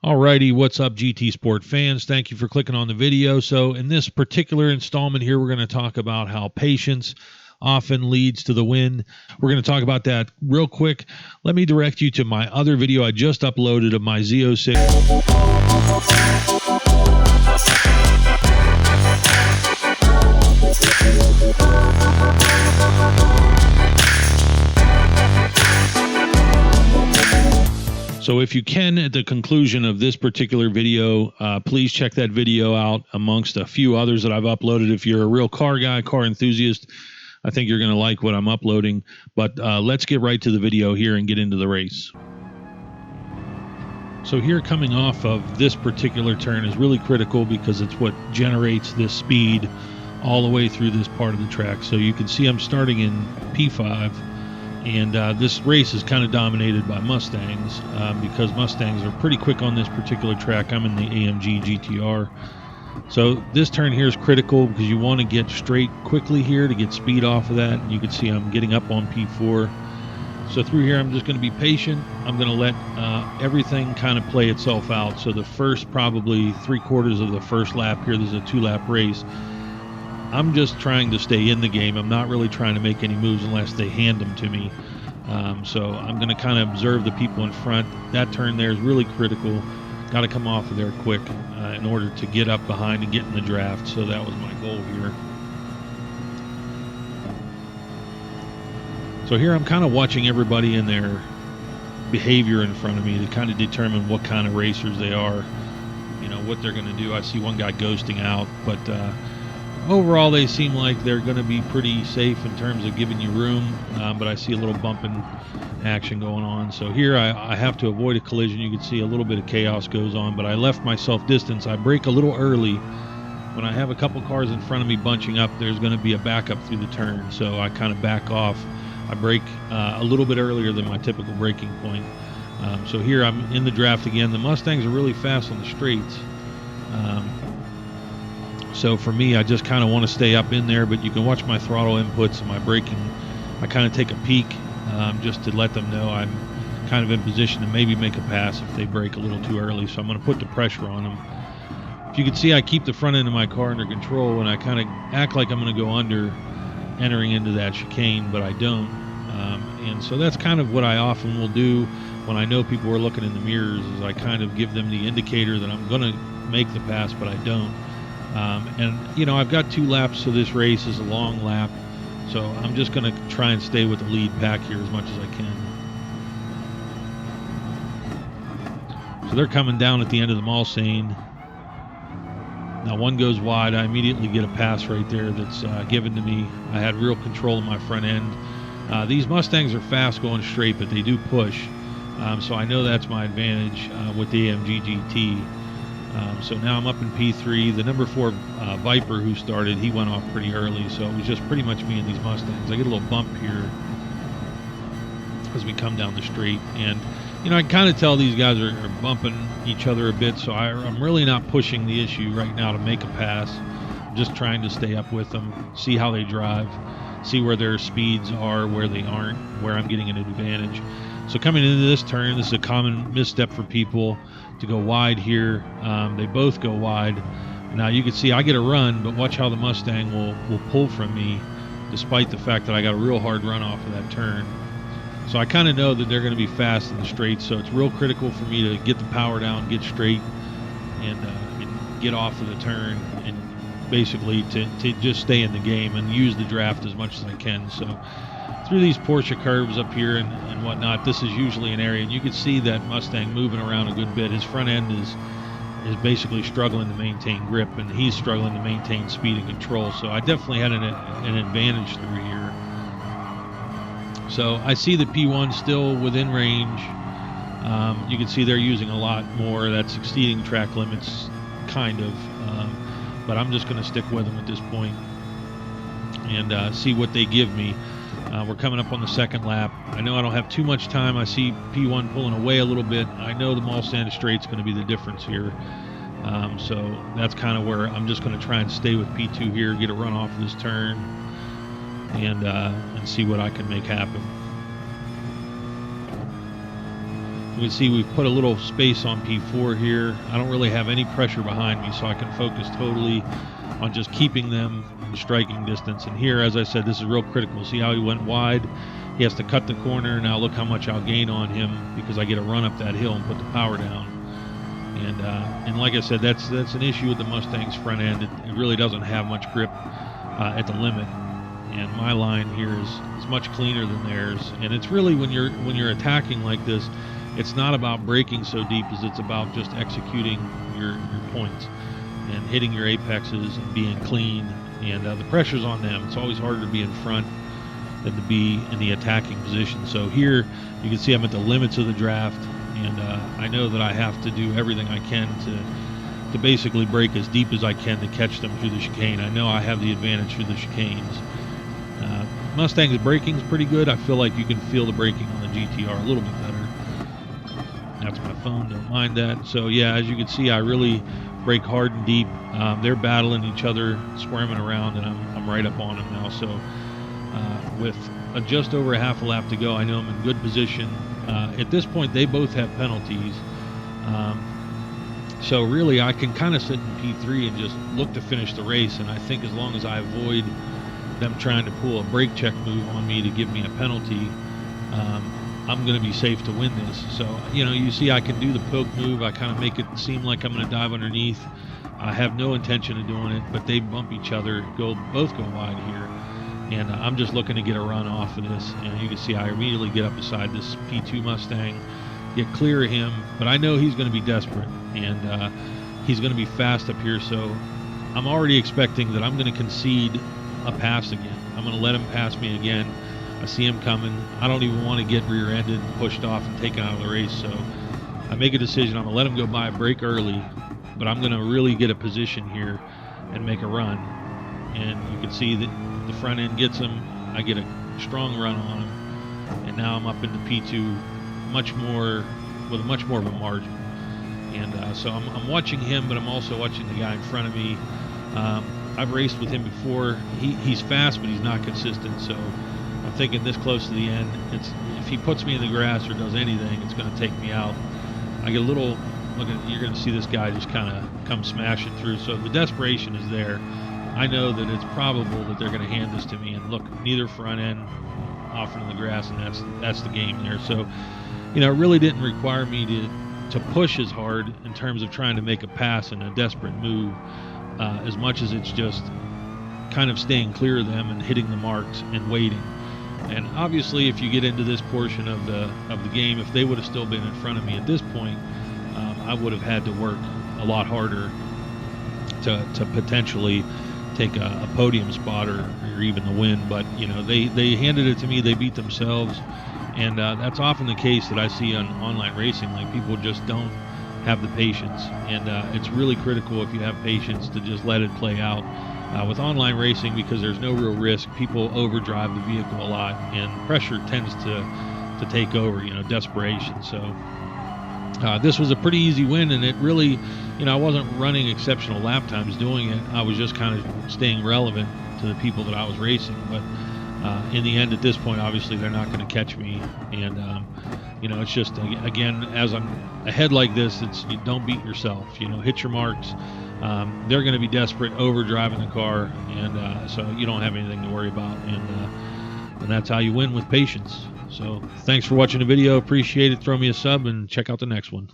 Alrighty, what's up, GTSport fans? Thank you for clicking on the video. So in this particular installment here, we're going to talk about how patience often leads to the win. We're going to talk about that real quick. Let me direct you to my other video I just uploaded of my Z06. So if you can, at the conclusion of this particular video, please check that video out amongst a few others that I've uploaded. If you're a real car guy, car enthusiast, I think you're going to like what I'm uploading. But let's get right to the video here and get into the race. So here, coming off of this particular turn is really critical because it's what generates this speed all the way through this part of the track. So you can see I'm starting in P5. And this race is kind of dominated by Mustangs because Mustangs are pretty quick on this particular track. I'm in the AMG GTR. So this turn here is critical because you want to get straight quickly here to get speed off of that. You can see I'm getting up on P4. So through here, I'm just going to be patient. I'm going to let everything kind of play itself out. So the first probably 3/4 of the first lap here, this is a 2-lap race. I'm just trying to stay in the game. I'm not really trying to make any moves unless they hand them to me. So I'm going to kind of observe the people in front. That turn there is really critical. Got to come off of there quick in order to get up behind and get in the draft. So that was my goal here. So here I'm kind of watching everybody in their behavior in front of me to kind of determine what kind of racers they are, you know, what they're going to do. I see one guy ghosting out, but overall, they seem like they're going to be pretty safe in terms of giving you room, but I see a little bumping action going on. So here I have to avoid a collision. You can see a little bit of chaos goes on, but I left myself distance. I brake a little early. When I have a couple cars in front of me bunching up, there's going to be a backup through the turn, so I kind of back off. I brake a little bit earlier than my typical braking point. So here I'm in the draft again. The Mustangs are really fast on the straights. So for me, I just kind of want to stay up in there, but you can watch my throttle inputs and my braking. I kind of take a peek just to let them know I'm kind of in position to maybe make a pass if they brake a little too early. So I'm going to put the pressure on them. If you can see, I keep the front end of my car under control, and I kind of act like I'm going to go under entering into that chicane, but I don't. And so that's kind of what I often will do when I know people are looking in the mirrors, is I kind of give them the indicator that I'm going to make the pass, but I don't. And, you know, I've got 2 laps, so this race is a long lap. So I'm just going to try and stay with the lead pack here as much as I can. So they're coming down at the end of the Mulsanne. Now one goes wide. I immediately get a pass right there that's given to me. I had real control of my front end. These Mustangs are fast going straight, but they do push. So I know that's my advantage with the AMG GT. So now I'm up in P3. The number 4 Viper who started, he went off pretty early, so it was just pretty much me and these Mustangs. I get a little bump here as we come down the straight, and you know, I can kind of tell these guys are bumping each other a bit, so I'm really not pushing the issue right now to make a pass. I'm just trying to stay up with them, see how they drive, see where their speeds are, where they aren't, where I'm getting an advantage. So coming into this turn, this is a common misstep for people to go wide here. They both go wide. Now you can see I get a run, but watch how the Mustang will pull from me despite the fact that I got a real hard run off of that turn. So I kind of know that they're going to be fast in the straight, so it's real critical for me to get the power down, get straight, and get off of the turn, and basically to just stay in the game and use the draft as much as I can. So through these Porsche curves up here and whatnot, this is usually an area, and you can see that Mustang moving around a good bit. His front end is basically struggling to maintain grip, and he's struggling to maintain speed and control. So I definitely had an advantage through here. So I see the P1 still within range. You can see they're using a lot more. That's exceeding track limits, kind of. But I'm just going to stick with them at this point and see what they give me. We're coming up on the second lap. I know I don't have too much time. I see P1 pulling away a little bit. I know the Mulsanne straight's going to be the difference here. So that's kind of where I'm just going to try and stay with P2 here, get a run off of this turn, and see what I can make happen. You can see we've put a little space on P4 here. I don't really have any pressure behind me, so I can focus totally on just keeping them in striking distance. And here, as I said, this is real critical. See how he went wide? He has to cut the corner. Now look how much I'll gain on him because I get a run up that hill and put the power down. And like I said, that's an issue with the Mustang's front end. It really doesn't have much grip at the limit. And my line here is much cleaner than theirs. And it's really when you're attacking like this, it's not about braking so deep as it's about just executing your points and hitting your apexes and being clean. And the pressure's on them. It's always harder to be in front than to be in the attacking position. So here you can see I'm at the limits of the draft, and I know that I have to do everything I can to basically brake as deep as I can to catch them through the chicane. I know I have the advantage through the chicanes. Mustang's braking is pretty good. I feel like you can feel the braking on the GTR a little bit better. That's my phone, don't mind that. So yeah, as you can see, I really brake hard and deep. They're battling each other, squirming around, and I'm right up on them now. So with just over a half a lap to go, I know I'm in good position. At this point, they both have penalties. So really, I can kind of sit in P3 and just look to finish the race. And I think as long as I avoid them trying to pull a brake check move on me to give me a penalty, I'm going to be safe to win this. So, you see I can do the poke move. I kind of make it seem like I'm going to dive underneath. I have no intention of doing it, but they bump each other, both go wide here. And I'm just looking to get a run off of this. And you can see I immediately get up beside this P2 Mustang, get clear of him. But I know he's going to be desperate, and he's going to be fast up here. So I'm already expecting that I'm going to concede a pass again. I'm going to let him pass me again. I see him coming. I don't even want to get rear-ended and pushed off and taken out of the race. So I make a decision. I'm going to let him go by, brake early, but I'm going to really get a position here and make a run. And you can see that the front end gets him. I get a strong run on him, and now I'm up into P2 with much more of a margin. And so I'm watching him, but I'm also watching the guy in front of me. I've raced with him before. He's fast, but he's not consistent. So I'm thinking this close to the end, if he puts me in the grass or does anything, it's going to take me out. I get a little. You're going to see this guy just kind of come smashing through. So the desperation is there. I know that it's probable that they're going to hand this to me, and look, neither front end off into the grass, and that's the game there. So, it really didn't require me to push as hard in terms of trying to make a pass and a desperate move, as much as it's just kind of staying clear of them and hitting the marks and waiting. And obviously, if you get into this portion of the game, if they would have still been in front of me at this point, I would have had to work a lot harder to potentially take a podium spot or even the win. But they handed it to me. They beat themselves, and that's often the case that I see on online racing. Like, people just don't have the patience, and it's really critical if you have patience to just let it play out. With online racing, because there's no real risk, people overdrive the vehicle a lot, and pressure tends to take over, desperation. So this was a pretty easy win, and it really, I wasn't running exceptional lap times doing it. I was just kind of staying relevant to the people that I was racing. But in the end, at this point, obviously they're not going to catch me, and it's just, again, as I'm ahead like this, you don't beat yourself. Hit your marks. They're going to be desperate, overdriving the car, and so you don't have anything to worry about, and that's how you win with patience. So thanks for watching the video. Appreciate it. Throw me a sub and check out the next one.